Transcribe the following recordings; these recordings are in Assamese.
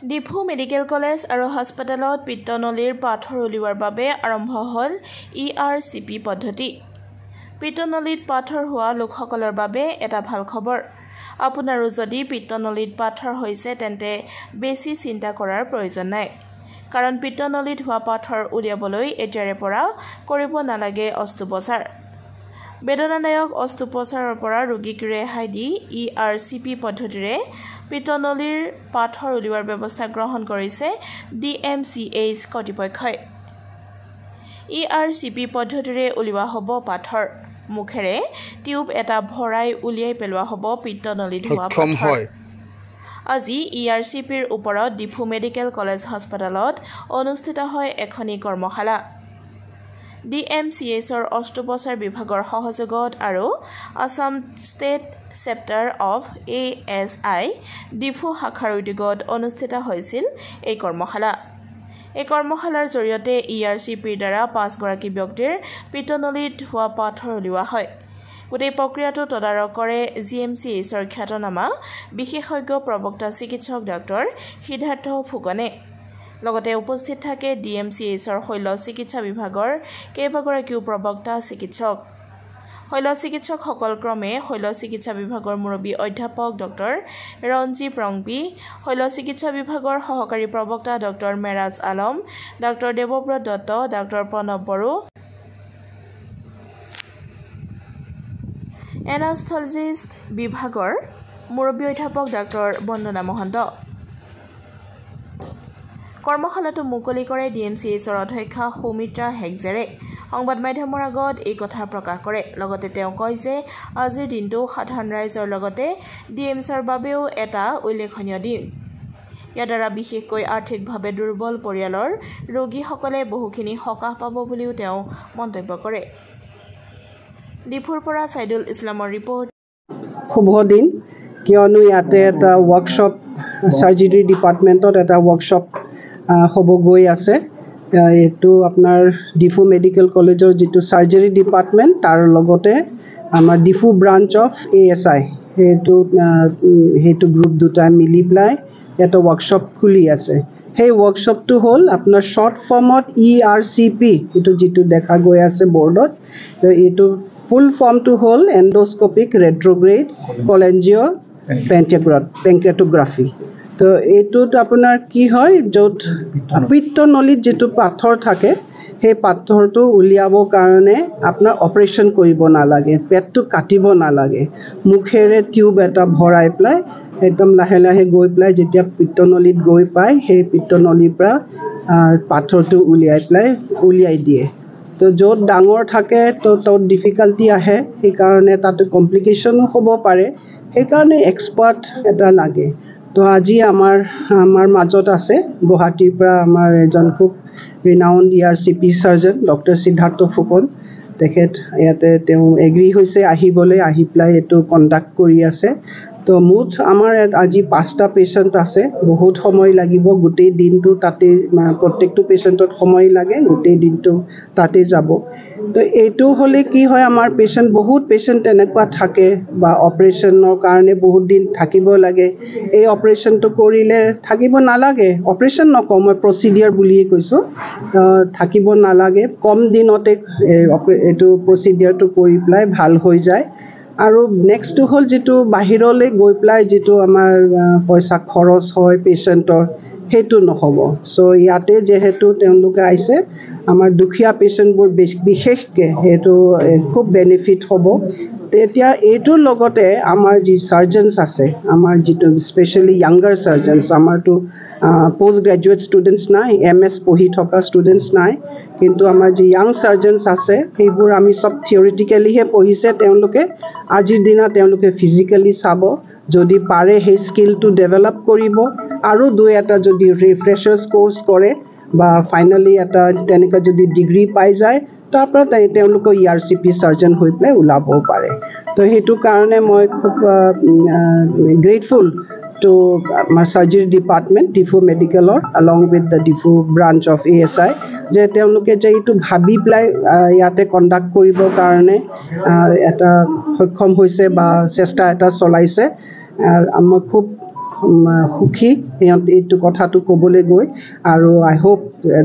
ডিফু মেডিকেল কলেজ আৰু হাস্পতালত পিত্তনলীৰ পাথৰ উলিওৱাৰ বাবে আৰম্ভ হ'ল ERCP পদ্ধতি। পিত্তনলীত পাথৰ হোৱা লোকসকলৰ বাবে এটা ভাল খবৰ। আপোনাৰো যদি পিত্তনলীত পাথৰ হৈছে তেন্তে বেছি চিন্তা কৰাৰ প্ৰয়োজন নাই। কাৰণ পিত্তনলীত হোৱা পাথৰ উলিয়াবলৈ এতিয়াৰে পৰা কৰিব নালাগে অস্ত্ৰোপচাৰ। বেদনাদায়ক অস্ত্ৰোপচাৰৰ পৰা ৰোগীক ৰেহাই দি ERCP পদ্ধতিৰে পিত্তনলীৰ পাথৰ উলিওৱাৰ ব্যৱস্থা গ্ৰহণ কৰিছে DMCH কৰ্তৃপক্ষই। ERCP পদ্ধতিৰে উলিওৱা হ'ব পাথৰ। মুখেৰে টিউব এটা ভৰাই উলিয়াই পেলোৱা হ'ব পিত্তনলীত হোৱা পাথৰ। আজি ERCPৰ ওপৰত ডিফু মেডিকেল কলেজ হাস্পতালত অনুষ্ঠিত হয় এখনি কৰ্মশালা। DMCHৰ অস্ত্ৰোপচাৰ বিভাগৰ সহযোগত আৰু Assam state chapter of ASI Diphu শাখাৰ উদ্যোগত অনুষ্ঠিত হৈছিল এই কৰ্মশালা। এই কৰ্মশালাৰ জৰিয়তে ERCPৰ দ্বাৰা 5 গৰাকী ব্যক্তিৰ পিত্তনলীত হোৱা পাথৰ উলিওৱা হয়। গোটেই প্ৰক্ৰিয়াটো তদাৰক কৰে GMCHৰ খ্যাতনামা বিশেষজ্ঞ প্ৰবক্তা চিকিৎসক ডাক্তৰ সিদ্ধাৰ্থ ফুকনে। লগতে উপস্থিত থাকে DMCHৰ শল্য চিকিৎসা বিভাগৰ কেইবাগৰাকীও প্ৰবক্তা চিকিৎসক। শল্য চিকিৎসকসকল ক্ৰমে শল্য চিকিৎসা বিভাগৰ মুৰব্বী অধ্যাপক ডক্টৰ ৰঞ্জীৱ ৰংবি, শল্য চিকিৎসা বিভাগৰ সহকাৰী প্ৰবক্তা doctor Meraj Alam, doctor Debabrata Dutta, doctor Pranab Boro, anaesthesiologist বিভাগৰ মুৰব্বী অধ্যাপক ডক্টৰ বন্দনা মহন্ত। কৰ্মশালাটো মুকলি কৰে DMCHৰ অধ্যক্ষা সৌমিত্ৰা হেগজেৰে। সংবাদ মাধ্যমৰ আগত এই কথা প্ৰকাশ কৰে। লগতে তেওঁ কয় যে আজিৰ দিনটো সাধাৰণ ৰাইজৰ লগতে DMCৰ বাবেও এটা উল্লেখনীয় দিন। ইয়াৰ দ্বাৰা বিশেষকৈ আৰ্থিকভাৱে দুৰ্বল পৰিয়ালৰ ৰোগীসকলে বহুখিনি সকাহ পাব বুলিও তেওঁ মন্তব্য কৰে। ডিফুৰ পৰা সাইদুল ইছলামৰ ৰিপৰ্ট। শুভ দিন, কিয়নো ইয়াতে এটা ৱৰ্কশ্বপ চাৰ্জাৰী ডিপাৰ্টমেণ্টত এটা ৱৰ্কশ্বপ হ'ব গৈ আছে। এইটো আপোনাৰ ডিফু মেডিকেল কলেজৰ যিটো চাৰ্জাৰী ডিপাৰ্টমেণ্ট তাৰ লগতে আমাৰ ডিফু ব্ৰাঞ্চ অফ ASI সেইটো গ্ৰুপ দুটাই মিলি পেলাই এটা ৱৰ্কশ্বপ খুলি আছে। সেই ৱৰ্কশ্বপটো হ'ল আপোনাৰ শ্বৰ্ট ফৰ্মত ERCP, এইটো যিটো দেখা গৈ আছে বৰ্ডত। এইটো ফুল ফৰ্মটো হ'ল এণ্ডোস্কোপিক ৰেট্ৰগ্ৰেড কলেঞ্জিঅ' পেংক্ৰেটোগ্ৰাফি। তো এইটোত আপোনাৰ কি হয়, য'ত পিত্তনলীত যিটো পাথৰ থাকে সেই পাথৰটো উলিয়াবৰ কাৰণে আপোনাৰ অপাৰেশ্যন কৰিব নালাগে, পেটটো কাটিব নালাগে। মুখেৰে টিউব এটা ভৰাই পেলাই একদম লাহে লাহে গৈ পেলাই যেতিয়া পিত্তনলীত গৈ পায় সেই পিত্তনলীৰ পৰা পাথৰটো উলিয়াই দিয়ে। তো য'ত ডাঙৰ থাকে তো ত'ত ডিফিকাল্টি আহে, সেইকাৰণে তাতে কমপ্লিকেশ্যনো হ'ব পাৰে, সেইকাৰণে এক্সপাৰ্ট এটা লাগে। তো আজি আমাৰ মাজত আছে গুৱাহাটীৰ পৰা আমাৰ এজন খুব renowned ERCP surgeon doctor Siddhartha Phukan. তেখেত ইয়াতে তেওঁ এগ্ৰী হৈছে আহিবলৈ, আহি পেলাই এইটো কণ্ডাক্ট কৰি আছে। তো মুঠ আমাৰ ইয়াত আজি 5টা পেচেণ্ট আছে। বহুত সময় লাগিব, গোটেই দিনটো তাতে প্ৰত্যেকটো পেচেণ্টত সময় লাগে, গোটেই দিনটো তাতে যাব। তো এইটো হ'লে কি হয়, আমাৰ বহুত পেচেণ্ট তেনেকুৱা থাকে বা অপাৰেশ্যনৰ কাৰণে বহুত দিন থাকিব লাগে। এই অপাৰেশ্যনটো কৰিলে থাকিব নালাগে, অপাৰেশ্যন নকওঁ মই প্ৰচিডিয়াৰ বুলিয়ে কৈছোঁ, থাকিব নালাগে, কম দিনতে এইটো প্ৰচিডিয়াৰটো কৰি পেলাই ভাল হৈ যায়। আৰু নেক্সটটো হ'ল যিটো বাহিৰলৈ গৈ পেলাই যিটো আমাৰ পইচা খৰচ হয় পেচেণ্টৰ, সেইটো নহ'ব। চ' ইয়াতে যিহেতু তেওঁলোকে আহিছে, আমাৰ দুখীয়া পেচেণ্টবোৰ বিশেষকৈ সেইটো খুব বেনিফিট হ'ব। তেতিয়া এইটোৰ লগতে আমাৰ যি চাৰ্জনছ আছে, আমাৰ যিটো স্পেচিয়েলি য়াংগাৰ চাৰ্জনছ, আমাৰতো পষ্ট গ্ৰেজুৱেট ষ্টুডেণ্টছ নাই, MS পঢ়ি থকা ষ্টুডেণ্টছ নাই, কিন্তু আমাৰ যি য়াং চাৰ্জনছ আছে সেইবোৰ আমি চব থিয়ৰিটিকেলিহে পঢ়িছে। তেওঁলোকে আজিৰ দিনা তেওঁলোকে ফিজিকেলি চাব, যদি পাৰে সেই স্কিলটো ডেভেলপ কৰিব, আৰু 2-এটা যদি ৰিফ্ৰেচাৰ্ছ কৰ্চ কৰে বা ফাইনেলি এটা তেনেকুৱা যদি ডিগ্ৰী পাই যায়, তাৰ পৰা তেওঁলোকৰ ERCP চাৰ্জন হৈ পেলাই ওলাব পাৰে। তো সেইটো কাৰণে মই খুব গ্ৰেটফুল টু আমাৰ চাৰ্জাৰী ডিপাৰ্টমেণ্ট ডিফু মেডিকেলৰ along with the Diphu branch of ASI, যে তেওঁলোকে যে এইটো ভাবি পেলাই ইয়াতে কণ্ডাক্ট কৰিবৰ কাৰণে এটা সক্ষম হৈছে বা চেষ্টা এটা চলাইছে। মই খুব সুখী এইটো কথাটো ক'বলৈ গৈ আৰু I hope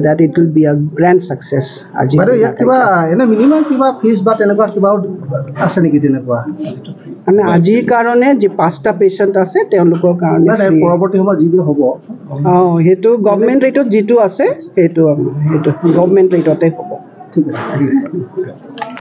that it will be a grand success আজি কিবা এনে মিনিমাম কিবা ফিজ বা তেনেকুৱা কিবাও আছে নেকি তেনেকুৱা মানে আজিৰ কাৰণে যি 5টা পেচেণ্ট আছে তেওঁলোকৰ কাৰণে পৰৱৰ্তী সময়ত যিবোৰ হ'ব সেইটো গভৰ্ণমেণ্ট ৰেটত যিটো আছে সেইটো গভৰ্ণমেণ্ট ৰেটতে হ'ব ঠিক আছে